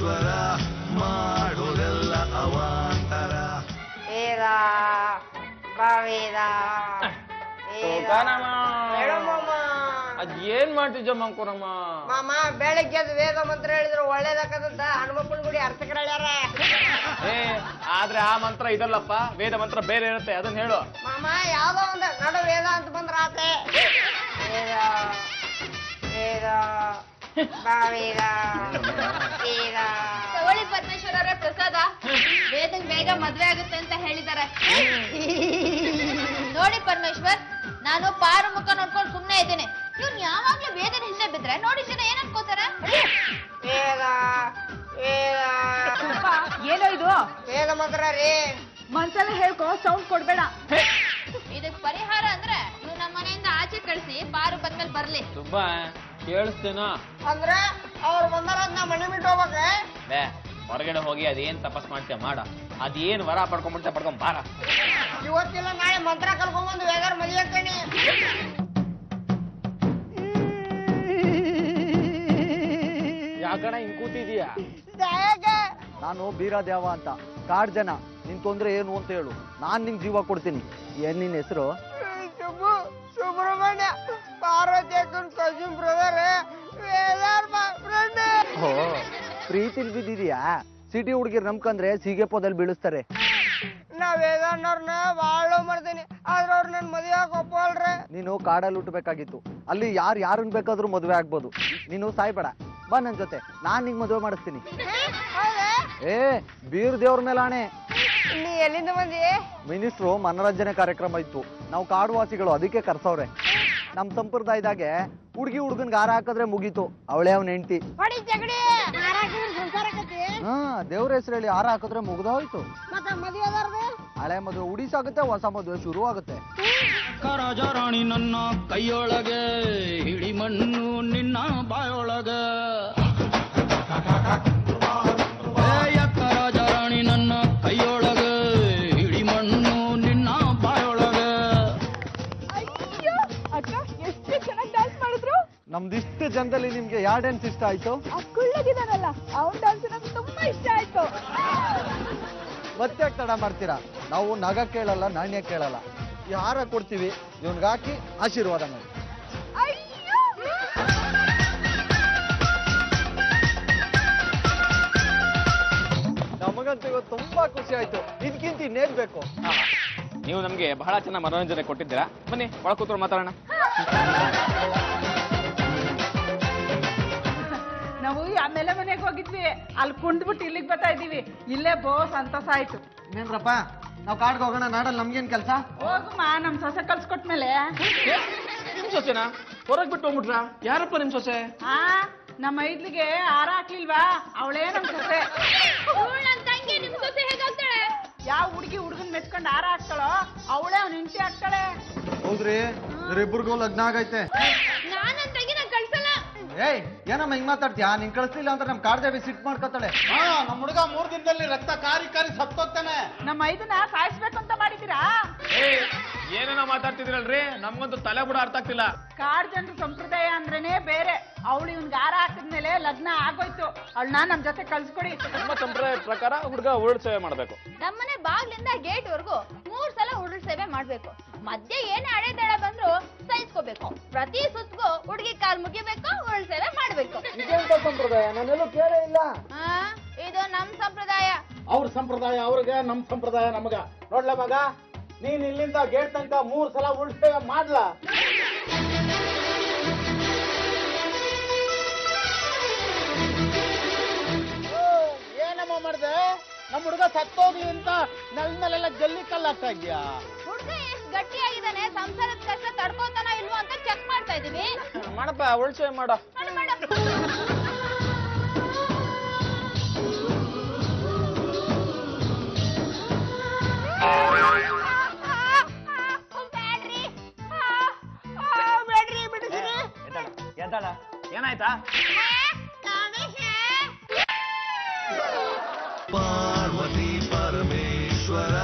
ಪರಮೇಶ್ವರ ಮಾಡೋದೆಲ್ಲ ಅವಾಂತರ ವೇದ ಬಾವೇದ ಅದೇನ್ ಮಾಡ್ತಿದ್ದ ಮಂಕುರಮ್ಮ ಮಾಮ ಬೆಳಗ್ಗೆ ವೇದ ಮಂತ್ರ ಹೇಳಿದ್ರು ಒಳ್ಳೇದಾಕದಂತ ಹನುಮಪ್ಪನ ಗುಡಿ ಅರ್ಚಕರು ಹೇಳ್ಯಾರ. ಆದ್ರೆ ಆ ಮಂತ್ರ ಇದಲ್ಲಪ್ಪ, ವೇದ ಮಂತ್ರ ಬೇರೆ ಇರುತ್ತೆ, ಅದನ್ನ ಹೇಳು ಮಾಮ. ಯಾವ್ದೋ ಒಂದು ನಡು ವೇದ ಅಂತ ಬಂದ್ರ ಆತೆ. ವೇದ ವೇದ ಬಾವೇದ ವೇದ. ತಗೊಳ್ಳಿ ಪರಮೇಶ್ವರ ಅವರ ಪ್ರಸಾದ. ವೇದನ್ ಬೇಗ ಮದ್ವೆ ಆಗುತ್ತೆ ಅಂತ ಹೇಳಿದ್ದಾರೆ. ನೋಡಿ ಪರಮೇಶ್ವರ್, ನಾನು ಪಾರು ಮುಖ ನೋಡ್ಕೊಂಡು ಸುಮ್ನೆ ಇದ್ದೇನೆ. ಇವ್ನು ಯಾವಾಗ್ಲೂ ವೇದನ ಹಿಂದೆ ಬಿದ್ರೆ ನೋಡಿ ಜನ ಏನ್ ಅನ್ಕೋತಾರೆ? ವೇದ ವೇದ ಏನೋ ಇದು? ವೇದ ಮಂತ್ರ ರೀ. ಮನ್ಸಲ್ಲ ಹೇಳ್ಕೊ, ಸೌಂಡ್ ಕೊಡ್ಬೇಡ. ಇದಕ್ ಪರಿಹಾರ ಅಂದ್ರೆ ನೀವು ನಮ್ಮ ಮನೆಯಿಂದ ಆಚೆ ಕಳಿಸಿ, ಪಾರು ಬಂದ್ಮೇಲೆ ಬರ್ಲಿ. ತುಂಬಾ ಕೇಳಿಸ್ತೇನೋ ಅಂದ್ರ ಅವ್ರು ಬಂದಾರ ನಾ ಮನೆ ಬಿಟ್ಟು ಹೋಗ್ಬೇಕ. ಬೇ ಹೊರಗಡೆ ಹೋಗಿ ಅದೇನ್ ತಪಸ್ ಮಾಡ್ತೇವೆ ಮಾಡ, ಅದೇನ್ ವರ ಪಡ್ಕೊಂಡ್ಬಿಡ್ತೇ ಪಡ್ಕೊಂಡ್ ಬಾರ. ಇವತ್ತಿಲ್ಲ ನಾಳೆ ಮಂತ್ರ ಕಲ್ಕೊಂಡ್ಬಂದು ವೇದಾರ ಮದುವೆ ಕಣಿ. ಯಾಕಣ ಹಿಂಗ್ ಕೂತಿದೀಯ? ನಾನು ಬೀರಾದೇವ ಅಂತ, ಕಾಡ್ ಜನ. ನಿನ್ ತೊಂದ್ರೆ ಏನು ಅಂತ ಹೇಳು, ನಾನ್ ನಿಂಗ್ ಜೀವ ಕೊಡ್ತೀನಿ. ಏನ್ ನಿನ್ ಹೆಸರು? ಸುಬ್ರಹ್ಮಣ್ಯ. ಪಾರ್ವತಿ ಅಕ್ಕನ್ ಕಸಿನ್ ಬ್ರದರ್ ವೇದಾರ್ ಫ್ರೆಂಡ್. ಓ, ಪ್ರೀತಿಲ್ ಬಿದ್ದಿದ್ಯಾ? ಸಿಟಿ ಹುಡುಗಿರ್ ನಂಬ್ಕಂದ್ರೆ ಸೀಗೆಪೋದಲ್ಲಿ ಬೀಳಿಸ್ತಾರೆ. ನಾ ವೇದಾಣ್ಣವ್ರನ್ನ ಬಾಳ ಮಾಡ್ತೀನಿ, ಆದ್ರೆ ಅವ್ರು ನನ್ ಮದುವೆ ಒಪ್ಪಲ್ರೆ. ನೀನು ಕಾಡಲ್ಲಿ ಹುಟ್ಟಬೇಕಾಗಿತ್ತು. ಅಲ್ಲಿ ಯಾರನ್ನ ಬೇಕಾದ್ರೂ ಮದುವೆ ಆಗ್ಬೋದು. ನೀನು ಸಾಯ್ಬೇಡ, ಬಾ ನನ್ ಜೊತೆ, ನಾನ್ ನಿಂಗ್ ಮದುವೆ ಮಾಡಿಸ್ತೀನಿ. ಏ, ಬೀರ್ ದೇವ್ರ ಮೇಲೆ ಆಣೆ. ನೀ ಎಲ್ಲಿಂದ ಬಂದಿ? ಮಿನಿಸ್ಟ್ರು ಮನರಂಜನೆ ಕಾರ್ಯಕ್ರಮ ಇತ್ತು, ನಾವು ಕಾಡುವಾಸಿಗಳು, ಅದಕ್ಕೆ ಕರ್ಸವ್ರೆ. ನಮ್ ಸಂಪ್ರದಾಯದಾಗೆ ಹುಡುಗನ್ಗೆ ಹಾರ ಹಾಕಿದ್ರೆ ಮುಗೀತು, ಅವಳೇ ಅವ್ನ ಹೆಂಡತಿ. ಹಾ, ದೇವ್ರ ಹೆಸರು ಹೇಳಿ ಹಾರ ಹಾಕಿದ್ರೆ ಮುಗ್ದೋಯ್ತು. ಹಳೆ ಮದುವೆ ಉಡಿಸಾಗುತ್ತೆ, ಹೊಸ ಮದುವೆ ಶುರು ಆಗುತ್ತೆ. ರಾಜಾರಾಣಿ ನನ್ನ ಕೈಯೊಳಗೆ, ಹಿಡಿ ಮಣ್ಣು ನಿನ್ನ ಬಾಯೊಳಗೆ. ರಾಜಾರಾಣಿ ನನ್ನ ಕೈಯೊಳಗೆ, ಹಿಡಿ ಮಣ್ಣು ನಿನ್ನ ಬಾಯೊಳಗೆ. ಅಕ್ಕ ಎಷ್ಟು ಚೆನ್ನಾಗಿ ಡ್ಯಾನ್ಸ್ ಮಾಡಿದ್ರು. ನಮ್ದಿಷ್ಟು ಜನದಲ್ಲಿ ನಿಮ್ಗೆ ಯಾವ ಡ್ಯಾನ್ಸ್ ಇಷ್ಟ ಆಯ್ತು? ಕುಳ್ಳಗಿದಾನಲ್ಲ, ಅವನ್ ಡ್ಯಾನ್ಸ್ ನಂಗೆ ತುಂಬಾ ಇಷ್ಟ ಆಯ್ತು. ಮತ್ತೆ ತಡ ಮಾಡ್ತೀರಾ? ನಾವು ನಗ ಕೇಳಲ್ಲ, ನಾಣ್ಯ ಕೇಳಲ್ಲ. ಈ ಹಾರ ಕೊಡ್ತೀವಿ, ಇವನ್ಗೆ ಹಾಕಿ ಆಶೀರ್ವಾದ ಮಾಡಿ. ನಮಗಂತೂ ಇವತ್ತು ತುಂಬಾ ಖುಷಿ ಆಯ್ತು. ಇದಕ್ಕಿಂತ ಇನ್ನೇನ್ ಬೇಕು? ನೀವು ನಮ್ಗೆ ಬಹಳ ಚೆನ್ನಾಗಿ ಮನೋರಂಜನೆ ಕೊಟ್ಟಿದ್ದೀರಾ. ಬನ್ನಿ ಒಳ ಕೂತ್ಕೊಂಡು ಮಾತಾಡೋಣ. ನಾವು ಆಮೇಲೆ ಮನೆಗೆ ಹೋಗಿದ್ವಿ, ಅಲ್ಲಿ ಕುಂಡ್ಬಿಟ್ಟು ಇಲ್ಲಿಗೆ ಬರ್ತಾ ಇದೀವಿ. ಇಲ್ಲೇ ಸಂತೋಷ ಆಯ್ತು. ಇನ್ನೇನ್ರಪ್ಪ, ನಾವ್ ಕಾಡ್ಗೆ ಹೋಗೋಣ, ನಾಡಲ್ಲಿ ನಮ್ಗೇನ್ ಕೆಲ್ಸ? ಹೋಗುಮ್ಮ, ನಮ್ ಸೊಸೆ ಕಲ್ಸ್ಕೊಟ್ಮೇಲೆ. ನಿಮ್ ಸೊಸೆನಾ ಹೊರಗ್ ಬಿಟ್ಟು ಹೋಗ್ಬಿಟ್ರ? ಯಾರಪ್ಪ ನಿಮ್ ಸೊಸೆ? ನಮ್ಮ ಐದ್ಲಿಗೆ ಹಾರ ಹಾಕ್ಲಿಲ್ವಾ, ಅವಳೇ ನಮ್ ಸೊಸೆ. ನನ್ ತಂಗಿ ನಿಮ್ ಸೊಸೆ ಹೇಗಾಗ್ತಾಳೆ? ಯಾವ ಹುಡುಗನ್ ಮೆಚ್ಕೊಂಡ್ ಹಾರ ಹಾಕ್ತಾಳೋ ಅವಳೇ ಅವ್ನ ಹೆಂಡತಿ ಆಗ್ತಾಳೆ. ಹೌದ್ರಿ, ಇಬ್ಬರಿಗೂ ಲಗ್ನ ಆಗೈತೆ. ನಾನ್ ನನ್ ತಂಗಿ ನಾನ್ ಕಳ್ಸಲ್ಲ. ಏಯ್, ಏನಮ್ಮ ಹಿಂಗ್ ಮಾತಾಡ್ತೀಯಾ? ನಿನ್ ಕಳಿಸ್ಲಿಲ್ಲ ಅಂತ ನಮ್ ಕಾಡ್ದೇವಿ ಸಿಟ್ ಮಾಡ್ಕೊತಾಳೆ. ನಮ್ ಹುಡುಗ 3 ದಿನದಲ್ಲಿ ರಕ್ತ ಕಾರಿ ಸತ್ತೋಗ್ತಾನೆ. ನಮ್ಮ ಐದನ್ನ ಸಾಯಿಸ್ಬೇಕು ಅಂತ ಮಾಡಿದೀರಾ? ಏನೇನೋ ಮಾತಾಡ್ತಿದ್ರಲ್ರಿ, ನಮ್ಗಂತೂ ತಲೆ ಕೂಡ ಅರ್ಥ ಆಗ್ತಿಲ್ಲ. ಕಾಡ್ ಜನರ ಸಂಪ್ರದಾಯ ಅಂದ್ರೇನೆ ಬೇರೆ. ಅವಳು ಇವ್ನ್ಗೆ ಹಾರ ಹಾಕಿದ್ಮೇಲೆ ಲಗ್ನ ಆಗೋಯ್ತು, ಅವಳನ್ನ ನಮ್ ಜೊತೆ ಕಳ್ಸ್ಕೊಡಿ. ನಮ್ಮ ಸಂಪ್ರದಾಯ ಪ್ರಕಾರ ಹುಡುಗ ಉರುಳು ಸೇವೆ ಮಾಡ್ಬೇಕು. ನಮ್ಮನೆ ಬಾಗ್ಲಿಂದ ಗೇಟ್ ವರ್ಗು 3 ಸಲ ಉರುಳು ಸೇವೆ ಮಾಡ್ಬೇಕು. ಮಧ್ಯೆ ಏನೇ ಅಡೆತಡೆ ಬಂದ್ರು ಸಹಿಸ್ಕೋಬೇಕು. ಪ್ರತಿ ಸುತ್ತಿಗೂ ಹುಡುಗಿ ಕಾಲ್ ಮುಗಿಬೇಕು, ಉರುಳು ಸೇವೆ ಮಾಡ್ಬೇಕು. ಸಂಪ್ರದಾಯ ನಾನೆಲ್ಲೂ ಕೇಳೇ ಇಲ್ಲ. ಇದು ನಮ್ ಸಂಪ್ರದಾಯ. ಅವ್ರ ಸಂಪ್ರದಾಯ ಅವ್ರಿಗೆ, ನಮ್ ಸಂಪ್ರದಾಯ ನಮಗ. ನೋಡ್ಲ ಮಗ, ನೀನ್ ಇಲ್ಲಿಂದ ಗೇಟ್ ತನಕ 3 ಸಲ ಉಲ್ಟೇವೆ ಮಾಡ್ಲಾ? ಏನಮ್ಮ ಮಾಡ್ದೆ? ನಮ್ ಹುಡುಗ ಸತ್ತೋಗಿ ಅಂತ ನೆಲ ಮೇಲೆಲ್ಲ ಜಲ್ಲಿ ಕಲ್ಲಾಗ್ತಾ ಇದ್ಯಾ? ಹುಡುಗ ಎಷ್ಟ್ ಗಟ್ಟಿಯಾಗಿದ್ದಾನೆ, ಸಂಸಾರದ ಕಷ್ಟ ತಡ್ಕೋತಾನ ಇಲ್ವೋ ಅಂತ ಚೆಕ್ ಮಾಡ್ತಾ ಇದೀವಿ. ಮಾಡಪ್ಪ, ಉರುಳು ಸೇವೆ ಮಾಡೋ. ಏನಾಯ್ತಾ? ಪಾರ್ವತಿ ಪರಮೇಶ್ವರ